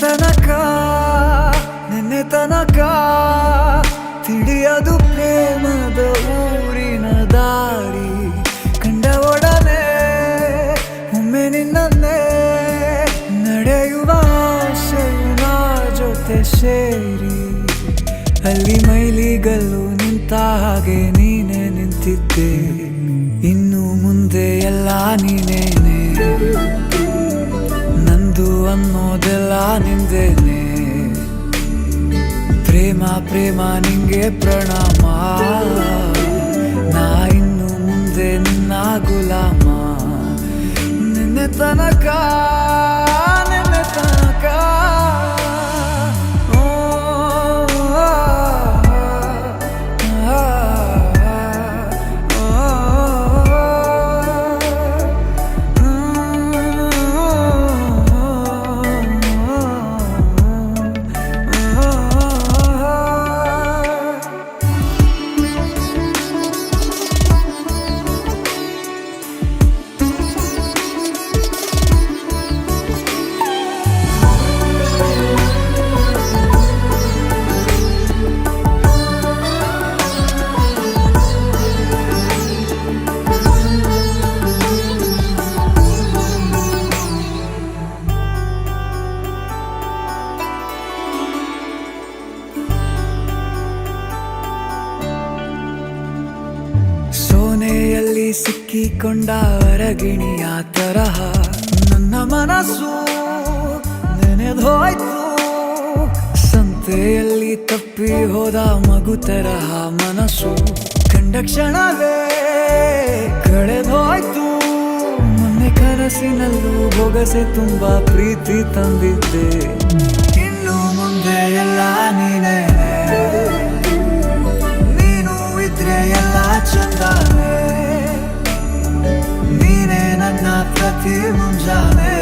ತನಕ ನಿನ್ನೆ ತನಕ ತಿಳಿಯದು ಪ್ರೇಮದ ಊರಿನ ದಾರಿ ಕಂಡ ಒಡನೆ ಒಮ್ಮೆ ನಿನ್ನೇ ನಡೆಯುವ ಆಸೆಯ ಜೊತೆ ಸೇರಿ ಅಲ್ಲಿ ಮೈಲಿಗಲ್ಲು ನಿಂತ ಹಾಗೆ ನೀನೆ ನಿಂತಿದ್ದೆ ಇನ್ನು ಮುಂದೆ ಎಲ್ಲ ನೀನೇನೆ ನಂದು ಅನ್ನೋದೆಲ್ಲ ನಿಂದೇನೆ ಪ್ರೇಮ ಪ್ರೇಮ ನಿಂಗೆ ಪ್ರಣಾಮ ನಾ ಇನ್ನು ಮುಂದೆ ನಿನ್ನ ಗುಲಾಮ ನಿನ್ನೆ ತನಕ ನಿನ್ನೆ ತನಕ ಸೋನೆಯಲ್ಲಿ ಸಿಕ್ಕಿಕೊಂಡ ಅರಗಿಣಿಯ ತರಹ ನನ್ನ ಮನಸ್ಸು ನೆನೆದೋಯ್ತು ಸಂತೆಯಲ್ಲಿ ತಪ್ಪಿ ಹೋದ ಮಗು ತರಹ ಮನಸ್ಸು ಕಂಡ ಕ್ಷಣವೇ ಕಳೆದೋಯ್ತು ಮೊನ್ನೆ ಕನಸಿನಲ್ಲೂ ಬೊಗಸೆ ತುಂಬಾ ಪ್ರೀತಿ ತಂದಿದ್ದೆ ಇನ್ನು ಮುಂದೆ ಎಲ್ಲ ನೀನೇ ಎಲ್ಲ ಚಂದಾನೆ ನೀನೇ ನನ್ನ ಪ್ರತಿ ಮುಂಜಾನೆ